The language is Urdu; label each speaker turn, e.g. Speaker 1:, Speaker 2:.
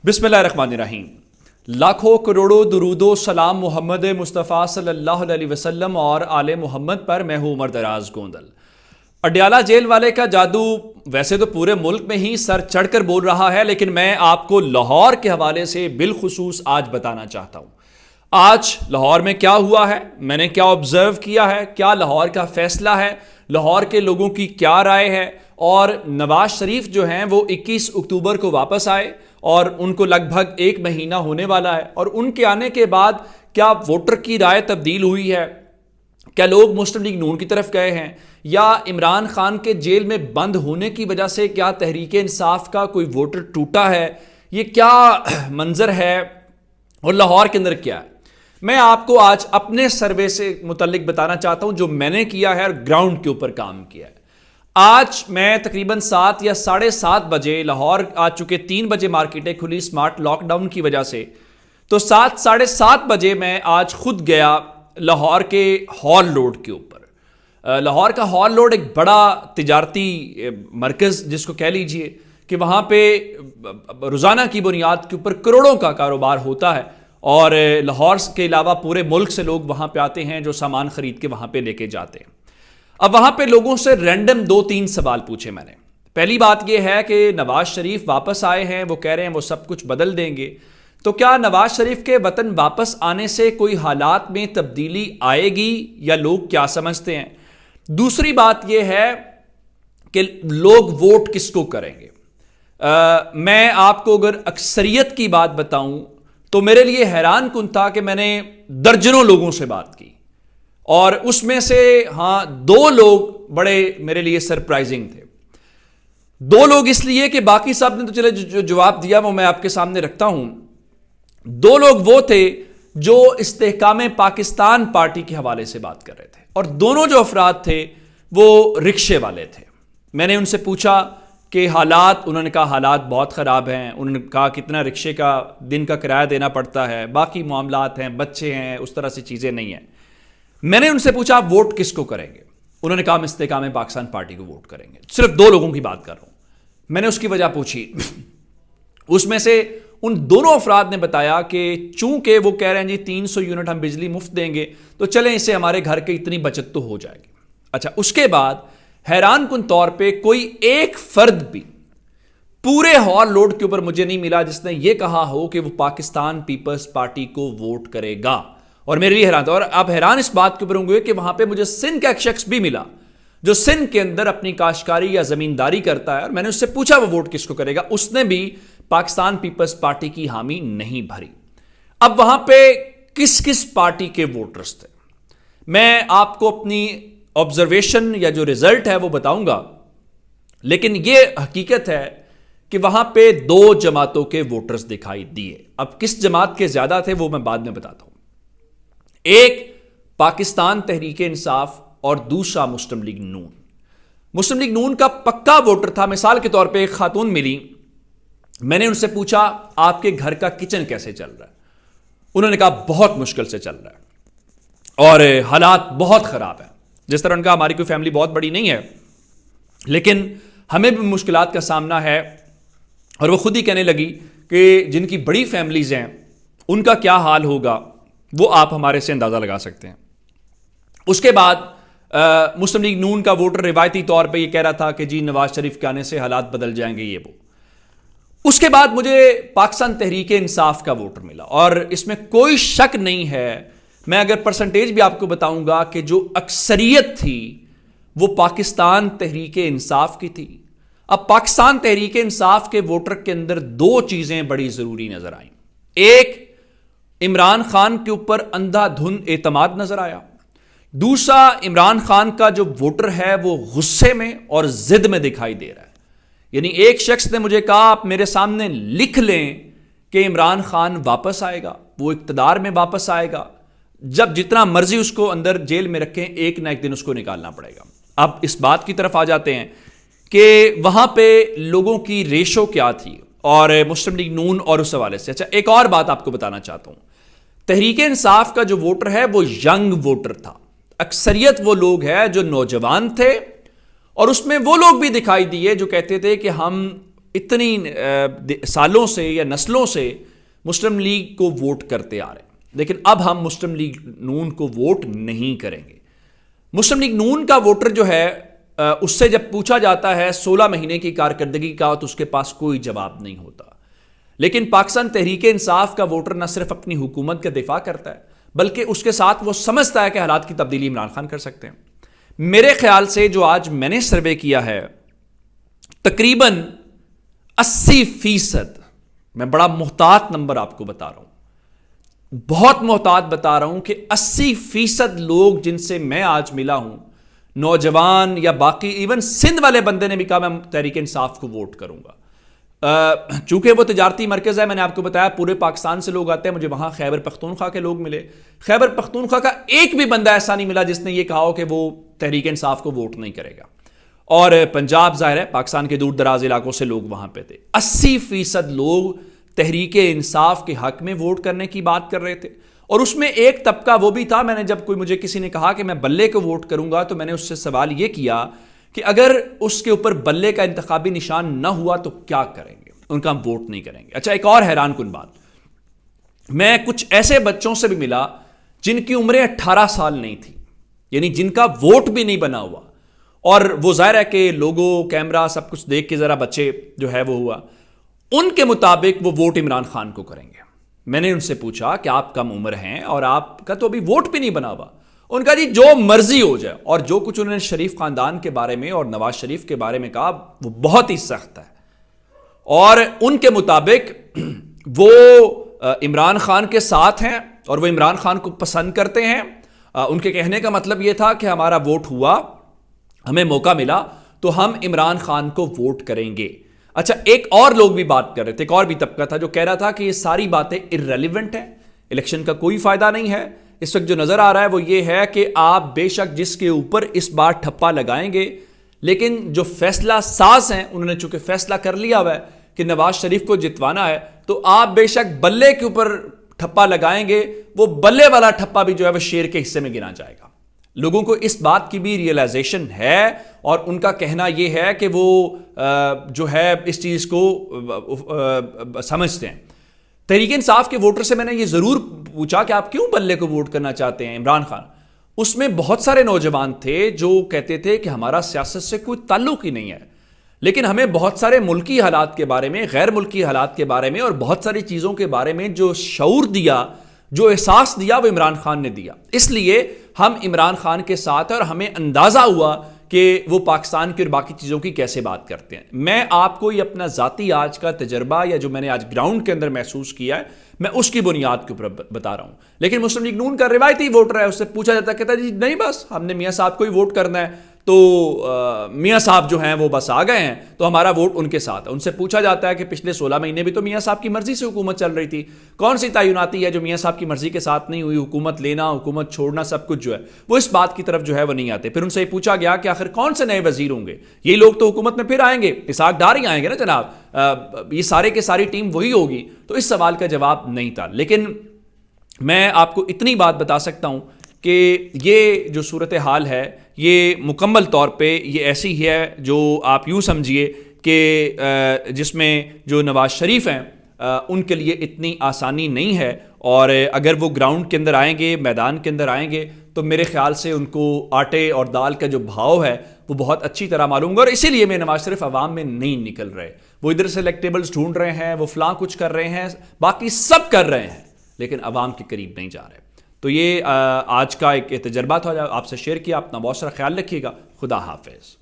Speaker 1: بسم اللہ الرحمن الرحیم۔ لاکھوں کروڑوں درود و سلام محمد مصطفیٰ صلی اللہ علیہ وسلم اور آل محمد پر۔ میں ہوں عمر دراز گوندل۔ اڈیالہ جیل والے کا جادو ویسے تو پورے ملک میں ہی سر چڑھ کر بول رہا ہے، لیکن میں آپ کو لاہور کے حوالے سے بالخصوص آج بتانا چاہتا ہوں آج لاہور میں کیا ہوا ہے، میں نے کیا آبزرو کیا ہے، کیا لاہور کا فیصلہ ہے، لاہور کے لوگوں کی کیا رائے ہے، اور نواز شریف جو ہیں وہ 21 اکتوبر کو واپس آئے اور ان کو لگ بھگ 1 مہینہ ہونے والا ہے، اور ان کے آنے کے بعد کیا ووٹر کی رائے تبدیل ہوئی ہے، کیا لوگ مسلم لیگ نون کی طرف گئے ہیں، یا عمران خان کے جیل میں بند ہونے کی وجہ سے کیا تحریک انصاف کا کوئی ووٹر ٹوٹا ہے، یہ کیا منظر ہے اور لاہور کے اندر کیا ہے۔ میں آپ کو آج اپنے سروے سے متعلق بتانا چاہتا ہوں جو میں نے کیا ہے اور گراؤنڈ کے اوپر کام کیا ہے۔ آج میں تقریباً 7 یا 7:30 بجے لاہور آ چکے، 3 بجے مارکیٹیں کھلی اسمارٹ لاک ڈاؤن کی وجہ سے، تو 7:30 بجے میں آج خود گیا لاہور کے ہال روڈ کے اوپر۔ لاہور کا ہال روڈ ایک بڑا تجارتی مرکز جس کو کہہ لیجئے کہ وہاں پہ روزانہ کی بنیاد کے اوپر کروڑوں کا کاروبار ہوتا ہے، اور لاہور کے علاوہ پورے ملک سے لوگ وہاں پہ آتے ہیں جو سامان خرید کے وہاں پہ لے کے جاتے ہیں۔ اب وہاں پہ لوگوں سے رینڈم 2-3 سوال پوچھے میں نے۔ پہلی بات یہ ہے کہ نواز شریف واپس آئے ہیں، وہ کہہ رہے ہیں وہ سب کچھ بدل دیں گے، تو کیا نواز شریف کے وطن واپس آنے سے کوئی حالات میں تبدیلی آئے گی یا لوگ کیا سمجھتے ہیں؟ دوسری بات یہ ہے کہ لوگ ووٹ کس کو کریں گے۔ میں آپ کو اگر اکثریت کی بات بتاؤں تو میرے لیے حیران کن تھا کہ میں نے درجنوں لوگوں سے بات کی، اور اس میں سے 2 لوگ بڑے میرے لیے سرپرائزنگ تھے۔ 2 لوگ اس لیے کہ باقی صاحب نے تو چلے جو جواب دیا وہ میں آپ کے سامنے رکھتا ہوں۔ 2 لوگ وہ تھے جو استحکام پاکستان پارٹی کے حوالے سے بات کر رہے تھے، اور دونوں جو افراد تھے وہ رکشے والے تھے۔ میں نے ان سے پوچھا کہ حالات، انہوں نے کہا حالات بہت خراب ہیں، انہوں نے کہا کتنا رکشے کا دن کا کرایہ دینا پڑتا ہے، باقی معاملات ہیں، بچے ہیں، اس طرح سے چیزیں نہیں ہیں۔ میں نے ان سے پوچھا آپ ووٹ کس کو کریں گے؟ انہوں نے کہا ہم استحکام پاکستان پارٹی کو ووٹ کریں گے۔ صرف 2 لوگوں کی بات کر رہا ہوں۔ میں نے اس کی وجہ پوچھی، اس میں سے ان دونوں افراد نے بتایا کہ چونکہ وہ کہہ رہے ہیں جی 300 یونٹ ہم بجلی مفت دیں گے تو چلیں اس سے ہمارے گھر کے اتنی بچت تو ہو جائے گی۔ اچھا، اس کے بعد حیران کن طور پہ کوئی ایک فرد بھی پورے ہال روڈ کے اوپر مجھے نہیں ملا جس نے یہ کہا ہو کہ وہ پاکستان پیپلز پارٹی کو ووٹ کرے گا، اور میرے لیے حیران تھا۔ اور آپ حیران اس بات کے اوپر ہوں گے کہ وہاں پہ مجھے سندھ کا ایک شخص بھی ملا جو سندھ کے اندر اپنی کاشتکاری یا زمینداری کرتا ہے، اور میں نے اس سے پوچھا وہ ووٹ کس کو کرے گا، اس نے بھی پاکستان پیپلز پارٹی کی حامی نہیں بھری۔ اب وہاں پہ کس کس پارٹی کے ووٹرز تھے میں آپ کو اپنی آبزرویشن یا جو رزلٹ ہے وہ بتاؤں گا، لیکن یہ حقیقت ہے کہ وہاں پہ 2 جماعتوں کے ووٹرز دکھائی دیے۔ اب کس جماعت کے زیادہ تھے وہ میں بعد میں بتاتا ہوں۔ ایک پاکستان تحریک انصاف اور دوسرا مسلم لیگ نون۔ مسلم لیگ نون کا پکا ووٹر تھا۔ مثال کے طور پہ ایک خاتون ملی، میں نے ان سے پوچھا آپ کے گھر کا کچن کیسے چل رہا ہے؟ انہوں نے کہا بہت مشکل سے چل رہا ہے اور حالات بہت خراب ہیں۔ جس طرح ان کا ہماری کوئی فیملی بہت بڑی نہیں ہے لیکن ہمیں بھی مشکلات کا سامنا ہے، اور وہ خود ہی کہنے لگی کہ جن کی بڑی فیملیز ہیں ان کا کیا حال ہوگا وہ آپ ہمارے سے اندازہ لگا سکتے ہیں۔ اس کے بعد مسلم لیگ نون کا ووٹر روایتی طور پہ یہ کہہ رہا تھا کہ جی نواز شریف کے آنے سے حالات بدل جائیں گے، یہ وہ۔ اس کے بعد مجھے پاکستان تحریک انصاف کا ووٹر ملا، اور اس میں کوئی شک نہیں ہے، میں اگر پرسنٹیج بھی آپ کو بتاؤں گا کہ جو اکثریت تھی وہ پاکستان تحریک انصاف کی تھی۔ اب پاکستان تحریک انصاف کے ووٹر کے اندر 2 چیزیں بڑی ضروری نظر آئیں۔ ایک، عمران خان کے اوپر اندھا دھند اعتماد نظر آیا۔ دوسرا، عمران خان کا جو ووٹر ہے وہ غصے میں اور ضد میں دکھائی دے رہا ہے۔ یعنی ایک شخص نے مجھے کہا آپ میرے سامنے لکھ لیں کہ عمران خان واپس آئے گا، وہ اقتدار میں واپس آئے گا، جب جتنا مرضی اس کو اندر جیل میں رکھیں ایک نہ ایک دن اس کو نکالنا پڑے گا۔ اب اس بات کی طرف آ جاتے ہیں کہ وہاں پہ لوگوں کی ریشو کیا تھی اور مسلم لیگ نون اور اس حوالے سے۔ اچھا، ایک اور بات آپ کو بتانا چاہتا ہوں، تحریک انصاف کا جو ووٹر ہے وہ ینگ ووٹر تھا۔ اکثریت وہ لوگ ہیں جو نوجوان تھے، اور اس میں وہ لوگ بھی دکھائی دیے جو کہتے تھے کہ ہم اتنی سالوں سے یا نسلوں سے مسلم لیگ کو ووٹ کرتے آ رہے ہیں، لیکن اب ہم مسلم لیگ نون کو ووٹ نہیں کریں گے۔ مسلم لیگ نون کا ووٹر جو ہے اس سے جب پوچھا جاتا ہے 16 مہینے کی کارکردگی کا تو اس کے پاس کوئی جواب نہیں ہوتا، لیکن پاکستان تحریک انصاف کا ووٹر نہ صرف اپنی حکومت کا دفاع کرتا ہے بلکہ اس کے ساتھ وہ سمجھتا ہے کہ حالات کی تبدیلی عمران خان کر سکتے ہیں۔ میرے خیال سے جو آج میں نے سروے کیا ہے تقریباً 80%، میں بڑا محتاط نمبر آپ کو بتا رہا ہوں، بہت محتاط بتا رہا ہوں کہ 80% لوگ جن سے میں آج ملا ہوں، نوجوان یا باقی ایون سندھ والے بندے نے بھی کہا میں تحریک انصاف کو ووٹ کروں گا۔ چونکہ وہ تجارتی مرکز ہے، میں نے آپ کو بتایا پورے پاکستان سے لوگ آتے ہیں، مجھے وہاں خیبر پختونخوا کے لوگ ملے، خیبر پختونخوا کا ایک بھی بندہ ایسا نہیں ملا جس نے یہ کہا ہو کہ وہ تحریک انصاف کو ووٹ نہیں کرے گا۔ اور پنجاب ظاہر ہے پاکستان کے دور دراز علاقوں سے لوگ وہاں پہ تھے، 80% لوگ تحریک انصاف کے حق میں ووٹ کرنے کی بات کر رہے تھے۔ اور اس میں ایک طبقہ وہ بھی تھا، میں نے جب مجھے کسی نے کہا کہ میں بلے کو ووٹ کروں گا تو میں نے اس سے سوال یہ کیا کہ اگر اس کے اوپر بلے کا انتخابی نشان نہ ہوا تو کیا کریں گے؟ ان کا ہم ووٹ نہیں کریں گے۔ اچھا، ایک اور حیران کن بات، میں کچھ ایسے بچوں سے بھی ملا جن کی عمریں 18 سال نہیں تھی، یعنی جن کا ووٹ بھی نہیں بنا ہوا، اور وہ ظاہر ہے کہ لوگو کیمرہ سب کچھ دیکھ کے ذرا بچے جو ہے وہ ہوا، ان کے مطابق وہ ووٹ عمران خان کو کریں گے۔ میں نے ان سے پوچھا کہ آپ کم عمر ہیں اور آپ کا تو ابھی ووٹ بھی نہیں بنا ہوا، ان کا جی جو مرضی ہو جائے، اور جو کچھ انہوں نے شریف خاندان کے بارے میں اور نواز شریف کے بارے میں کہا وہ بہت ہی سخت ہے، اور ان کے مطابق وہ عمران خان کے ساتھ ہیں اور وہ عمران خان کو پسند کرتے ہیں۔ ان کے کہنے کا مطلب یہ تھا کہ ہمارا ووٹ ہوا، ہمیں موقع ملا تو ہم عمران خان کو ووٹ کریں گے۔ اچھا، ایک اور لوگ بھی بات کر رہے تھے، ایک اور بھی طبقہ تھا جو کہہ رہا تھا کہ یہ ساری باتیں irrelevant ہیں، الیکشن کا کوئی فائدہ نہیں ہے۔ اس وقت جو نظر آ رہا ہے وہ یہ ہے کہ آپ بے شک جس کے اوپر اس بار ٹھپا لگائیں گے، لیکن جو فیصلہ ساز ہیں انہوں نے چونکہ فیصلہ کر لیا ہوا ہے کہ نواز شریف کو جتوانا ہے، تو آپ بے شک بلے کے اوپر ٹھپا لگائیں گے، وہ بلے والا ٹھپا بھی جو ہے وہ شیر کے حصے میں گنا جائے گا۔ لوگوں کو اس بات کی بھی ریئلائزیشن ہے، اور ان کا کہنا یہ ہے کہ وہ جو ہے اس چیز کو سمجھتے ہیں۔ تحریک انصاف کے ووٹر سے میں نے یہ ضرور پوچھا کہ آپ کیوں بلے کو ووٹ کرنا چاہتے ہیں عمران خان؟ اس میں بہت سارے نوجوان تھے جو کہتے تھے کہ ہمارا سیاست سے کوئی تعلق ہی نہیں ہے، لیکن ہمیں بہت سارے ملکی حالات کے بارے میں، غیر ملکی حالات کے بارے میں اور بہت ساری چیزوں کے بارے میں جو شعور دیا، جو احساس دیا، وہ عمران خان نے دیا۔ اس لیے ہم عمران خان کے ساتھ ہیں اور ہمیں اندازہ ہوا کہ وہ پاکستان کی اور باقی چیزوں کی کیسے بات کرتے ہیں۔ میں آپ کو یہ اپنا ذاتی آج کا تجربہ یا جو میں نے آج گراؤنڈ کے اندر محسوس کیا ہے، میں اس کی بنیاد کے اوپر بتا رہا ہوں۔ لیکن مسلم لیگ نون کا روایتی ووٹر ہے، اس سے پوچھا جاتا ہے، کہتا ہے جی نہیں بس ہم نے میاں صاحب کو ہی ووٹ کرنا ہے، تو میاں صاحب جو ہیں وہ بس آ گئے ہیں تو ہمارا ووٹ ان کے ساتھ ہے۔ ان سے پوچھا جاتا ہے کہ پچھلے 16 مہینے بھی تو میاں صاحب کی مرضی سے حکومت چل رہی تھی، کون سی تعیناتی ہے جو میاں صاحب کی مرضی کے ساتھ نہیں ہوئی؟ حکومت لینا، حکومت چھوڑنا، سب کچھ جو ہے وہ اس بات کی طرف جو ہے وہ نہیں آتے۔ پھر ان سے یہ پوچھا گیا کہ آخر کون سے نئے وزیر ہوں گے؟ یہ لوگ تو حکومت میں پھر آئیں گے، اسحاق ڈار ہی آئیں گے نا جناب، یہ سارے کے ساری ٹیم وہی ہوگی۔ تو اس سوال کا جواب نہیں تھا، لیکن میں آپ کو اتنی بات بتا سکتا ہوں کہ یہ جو صورتحال ہے یہ مکمل طور پہ یہ ایسی ہے جو آپ یوں سمجھیے کہ جس میں جو نواز شریف ہیں ان کے لیے اتنی آسانی نہیں ہے، اور اگر وہ گراؤنڈ کے اندر آئیں گے، میدان کے اندر آئیں گے، تو میرے خیال سے ان کو آٹے اور دال کا جو بھاؤ ہے وہ بہت اچھی طرح معلوم ہوگا۔ اور اسی لیے میں نواز شریف عوام میں نہیں نکل رہے، وہ ادھر سے الیکٹیبلز ڈھونڈ رہے ہیں، وہ فلاں کچھ کر رہے ہیں، باقی سب کر رہے ہیں، لیکن عوام کے قریب نہیں جا رہے۔ تو یہ آج کا ایک تجربہ تھا، آپ سے شیئر کیا۔ اپنا بہت سارا خیال رکھیے گا۔ خدا حافظ۔